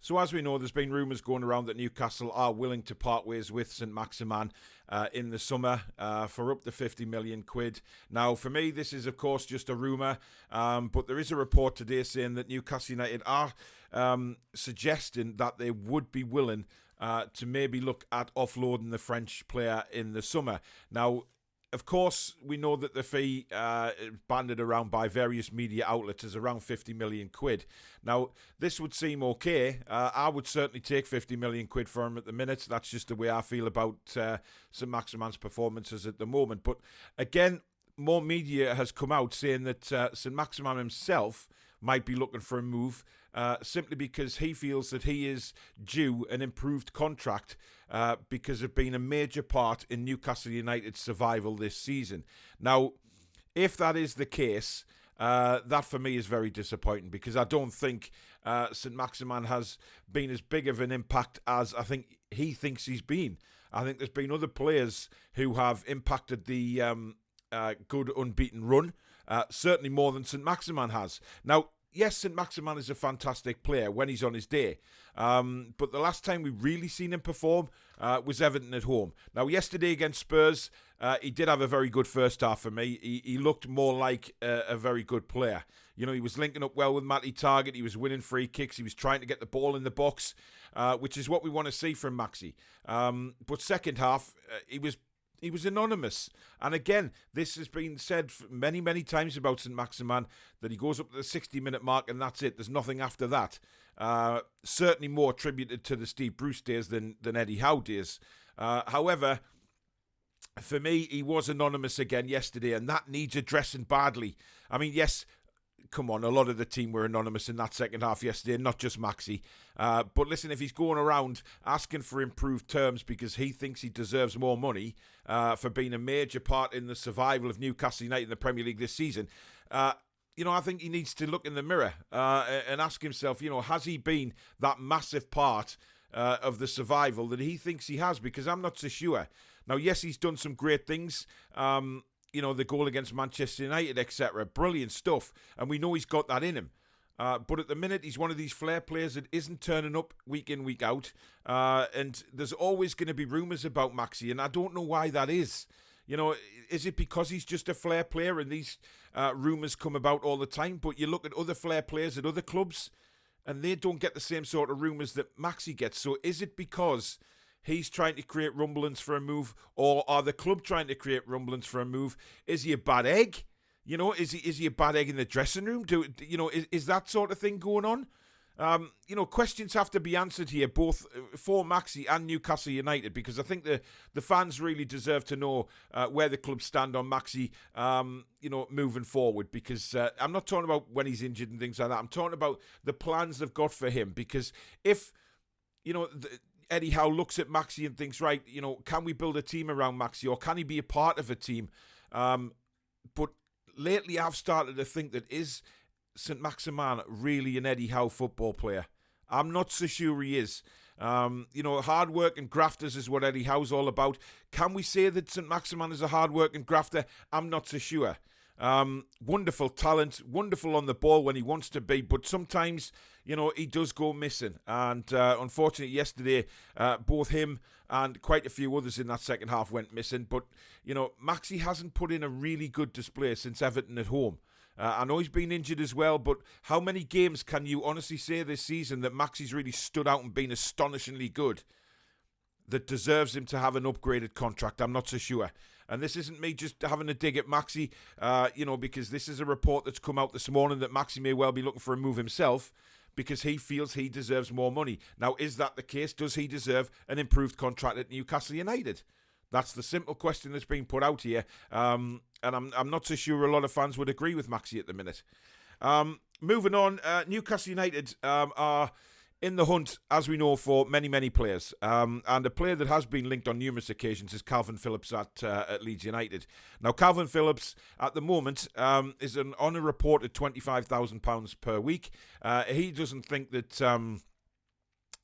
So as we know, there's been rumours going around that Newcastle are willing to part ways with St Maximin in the summer for up to 50 million quid. Now, for me, this is, of course, just a rumour, but there is a report today saying that Newcastle United are suggesting that they would be willing to maybe look at offloading the French player in the summer. Now, of course, we know that the fee banded around by various media outlets is around 50 million quid. Now, this would seem okay. I would certainly take 50 million quid for him at the minute. That's just the way I feel about St Maximin's performances at the moment. But again, more media has come out saying that St Maximin himself might be looking for a move simply because he feels that he is due an improved contract because of being a major part in Newcastle United's survival this season. Now, if that is the case, that for me is very disappointing because I don't think St Maximin has been as big of an impact as I think he thinks he's been. I think there's been other players who have impacted the good unbeaten run, certainly more than St Maximin has. Now, yes, St Maximin is a fantastic player when he's on his day. But the last time we really seen him perform was Everton at home. Now, yesterday against Spurs, he did have a very good first half for me. He looked more like a very good player. You know, he was linking up well with Matty Targett. He was winning free kicks. He was trying to get the ball in the box, which is what we want to see from Maxi. But second half, he was anonymous. And again, this has been said many, many times about St Maximin, that he goes up to the 60-minute mark and that's it. There's nothing after that. Certainly more attributed to the Steve Bruce days than Eddie Howe days. However, for me, he was anonymous again yesterday, and that needs addressing badly. I mean, yes, come on, a lot of the team were anonymous in that second half yesterday, not just Maxi. But listen, if he's going around asking for improved terms because he thinks he deserves more money for being a major part in the survival of Newcastle United in the Premier League this season, I think he needs to look in the mirror and ask himself, has he been that massive part of the survival that he thinks he has? Because I'm not so sure. Now, yes, he's done some great things. The goal against Manchester United, etc. Brilliant stuff. And we know he's got that in him. But at the minute, he's one of these flair players that isn't turning up week in, week out. And there's always going to be rumours about Maxi, and I don't know why that is. Is it because he's just a flair player and these rumours come about all the time? But you look at other flair players at other clubs, and they don't get the same sort of rumours that Maxi gets. So is it because he's trying to create rumblings for a move, or are the club trying to create rumblings for a move? Is he a bad egg? Is he a bad egg in the dressing room? Is that sort of thing going on? Questions have to be answered here, both for Maxi and Newcastle United, because I think the fans really deserve to know where the club stand on Maxi, moving forward. Because I'm not talking about when he's injured and things like that. I'm talking about the plans they've got for him. Because if, Eddie Howe looks at Maxi and thinks, right, can we build a team around Maxi, or can he be a part of a team? But lately I've started to think that is St Maximin really an Eddie Howe football player? I'm not so sure he is. Hard work and grafters is what Eddie Howe's all about. Can we say that St Maximin is a hard work and grafter? I'm not so sure. Wonderful talent, wonderful on the ball when he wants to be, but sometimes, he does go missing. And unfortunately, yesterday, both him and quite a few others in that second half went missing. But, Maxi hasn't put in a really good display since Everton at home. I know he's been injured as well, but how many games can you honestly say this season that Maxi's really stood out and been astonishingly good that deserves him to have an upgraded contract? I'm not so sure. And this isn't me just having a dig at Maxi, because this is a report that's come out this morning that Maxi may well be looking for a move himself because he feels he deserves more money. Now, is that the case? Does he deserve an improved contract at Newcastle United? That's the simple question that's being put out here. And I'm not so sure a lot of fans would agree with Maxi at the minute. Moving on, Newcastle United are in the hunt, as we know, for many, many players. And a player that has been linked on numerous occasions is Calvin Phillips at Leeds United. Now, Calvin Phillips, at the moment, is on a reported £25,000 per week. He doesn't think that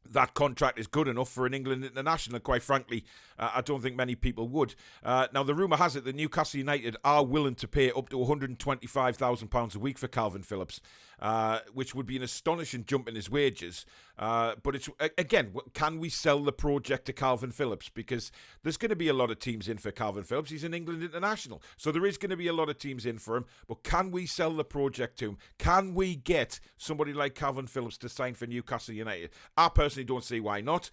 that contract is good enough for an England international, and quite frankly, I don't think many people would. Now, the rumour has it that Newcastle United are willing to pay up to £125,000 a week for Calvin Phillips, which would be an astonishing jump in his wages. But it's, again, can we sell the project to Calvin Phillips? Because there's going to be a lot of teams in for Calvin Phillips. He's an England international, so there is going to be a lot of teams in for him. But can we sell the project to him? Can we get somebody like Calvin Phillips to sign for Newcastle United? I personally don't see why not.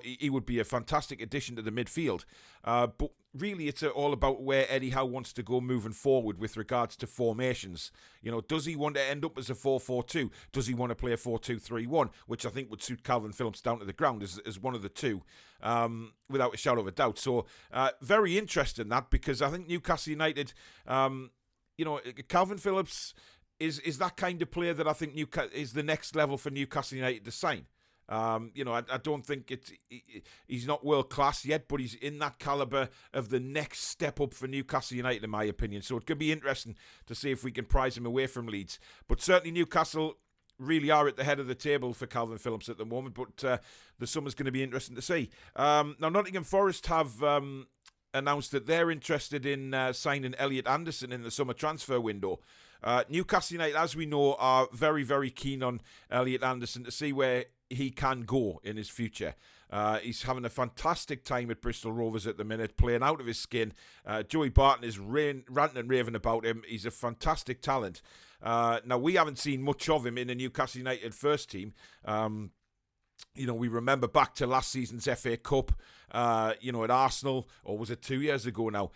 He would be a fantastic addition to the midfield. But really, it's all about where Eddie Howe wants to go moving forward with regards to formations. Does he want to end up as a 4-4-2? Does he want to play a 4-2-3-1, which I think would suit Calvin Phillips down to the ground as one of the two, without a shadow of a doubt. So, very interested in that, because I think Newcastle United, Calvin Phillips is that kind of player that I think is the next level for Newcastle United to sign. I don't think he's not world class yet, but he's in that calibre of the next step up for Newcastle United, in my opinion. So it could be interesting to see if we can prize him away from Leeds. But certainly Newcastle really are at the head of the table for Calvin Phillips at the moment, but the summer's going to be interesting to see. Now, Nottingham Forest have announced that they're interested in signing Elliot Anderson in the summer transfer window. Newcastle United, as we know, are very, very keen on Elliot Anderson to see where he can go in his future. He's having a fantastic time at Bristol Rovers at the minute, playing out of his skin. Joey Barton is ranting and raving about him. He's a fantastic talent. Now, we haven't seen much of him in the Newcastle United first team. We remember back to last season's FA Cup, at Arsenal, or was it 2 years ago now,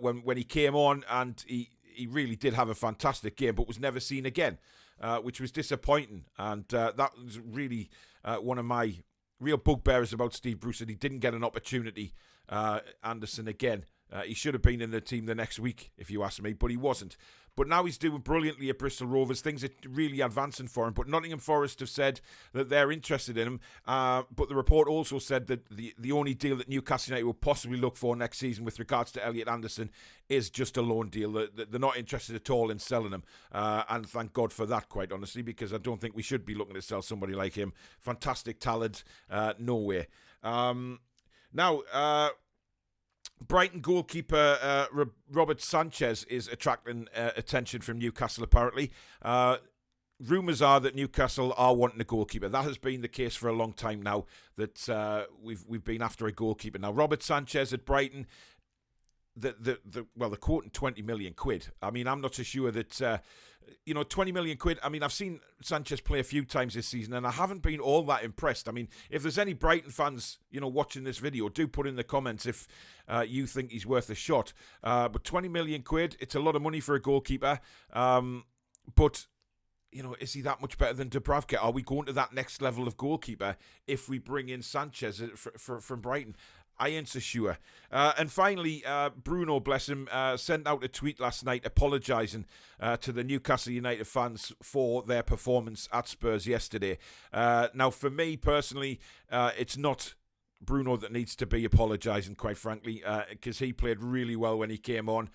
when he came on and he really did have a fantastic game, but was never seen again, which was disappointing. And that was really one of my real bugbears about Steve Bruce, that he didn't get an opportunity, Anderson, again. He should have been in the team the next week, if you ask me, but he wasn't. But now he's doing brilliantly at Bristol Rovers. Things are really advancing for him. But Nottingham Forest have said that they're interested in him. But the report also said that the only deal that Newcastle United will possibly look for next season with regards to Elliot Anderson is just a loan deal. They're not interested at all in selling him. And thank God for that, quite honestly, because I don't think we should be looking to sell somebody like him. Fantastic talent. No way. Now, Brighton goalkeeper Robert Sanchez is attracting attention from Newcastle, apparently. Rumours are that Newcastle are wanting a goalkeeper. That has been the case for a long time now, that we've been after a goalkeeper. Now, Robert Sanchez at Brighton, they're quoting 20 million quid. I mean, I'm not so sure that... 20 million quid. I mean, I've seen Sanchez play a few times this season, and I haven't been all that impressed. I mean, if there's any Brighton fans, watching this video, do put in the comments if you think he's worth a shot. But 20 million quid, it's a lot of money for a goalkeeper. But, is he that much better than Dubravka? Are we going to that next level of goalkeeper if we bring in Sanchez from Brighton? I ain't so sure. And finally, Bruno, bless him, sent out a tweet last night apologising to the Newcastle United fans for their performance at Spurs yesterday. Now, for me personally, it's not Bruno that needs to be apologising, quite frankly, because he played really well when he came on.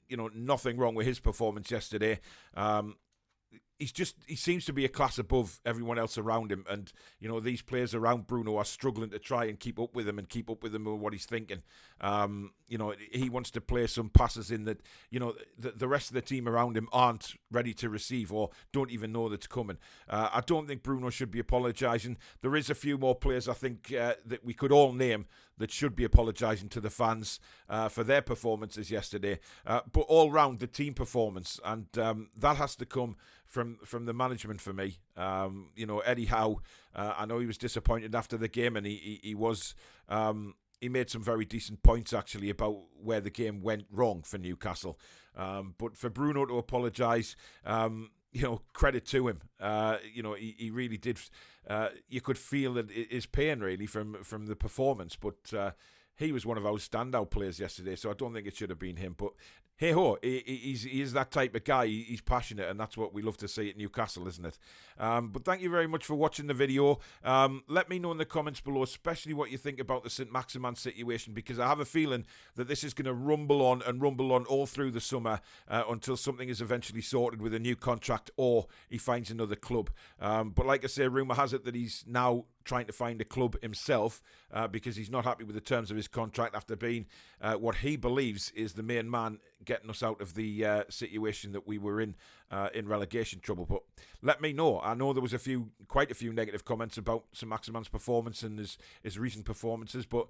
Nothing wrong with his performance yesterday. He seems to be a class above everyone else around him, and these players around Bruno are struggling to try and keep up with him with what he's thinking. He wants to play some passes in that the rest of the team around him aren't ready to receive or don't even know that's coming. I don't think Bruno should be apologising. There is a few more players I think that we could all name that should be apologising to the fans for their performances yesterday. But all round, the team performance, and that has to come from the management for me. Eddie Howe, I know he was disappointed after the game, and he was... he made some very decent points, actually, about where the game went wrong for Newcastle. But for Bruno to apologise, credit to him. He really did. You could feel that his pain, really, from the performance. But he was one of our standout players yesterday, so I don't think it should have been him. But hey ho, he is that type of guy. He's passionate, and that's what we love to see at Newcastle, isn't it? But thank you very much for watching the video. Let me know in the comments below, especially what you think about the St. Maximin situation, because I have a feeling that this is going to rumble on and rumble on all through the summer until something is eventually sorted with a new contract or he finds another club. But like I say, rumour has it that he's now trying to find a club himself because he's not happy with the terms of his contract after being what he believes is the main man getting us out of the situation that we were in relegation trouble. But let me know. I know there was quite a few negative comments about St. Maximin's performance and his recent performances, but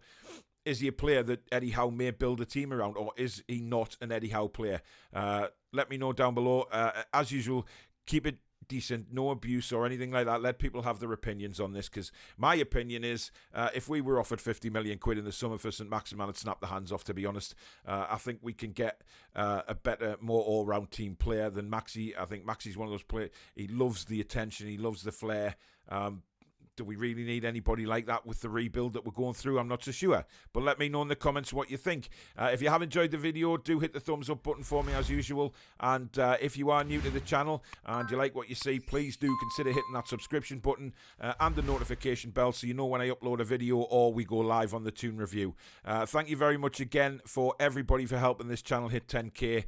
is he a player that Eddie Howe may build a team around, or is he not an Eddie Howe player? Let me know down below. As usual, keep it decent, no abuse or anything like that. Let people have their opinions on this, because my opinion is if we were offered 50 million quid in the summer for St. Maximin, I'd snap the hands off, to be honest. I think we can get a better, more all-round team player than Maxi. I think Maxi's one of those players, he loves the attention, he loves the flair. Do we really need anybody like that with the rebuild that we're going through? I'm not so sure. But let me know in the comments what you think. If you have enjoyed the video, do hit the thumbs up button for me as usual. And if you are new to the channel and you like what you see, please do consider hitting that subscription button and the notification bell so you know when I upload a video or we go live on the Toon Review. Thank you very much again for everybody for helping this channel hit 10k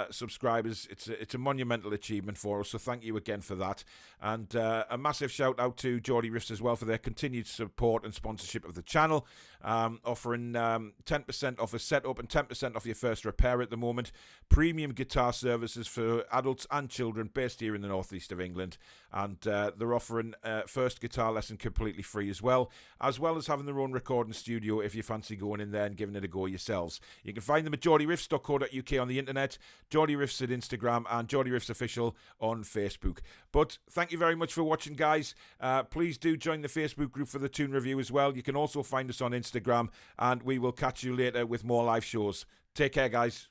subscribers. It's a monumental achievement for us, so thank you again for that. And a massive shout out to Geordie Riffs as well for their continued support and sponsorship of the channel, offering 10% off a setup and 10% off your first repair at the moment. Premium guitar services for adults and children based here in the northeast of England, and they're offering first guitar lesson completely free as well as having their own recording studio if you fancy going in there and giving it a go yourselves. You can find them at geordieriffs.co.uk on the internet, Geordie Riffs at Instagram, and Geordie Riffs Official on Facebook. But thank you very much for watching, guys. Please do join the Facebook group for the Toon Review as well. You can also find us on Instagram, and we will catch you later with more live shows. Take care, guys.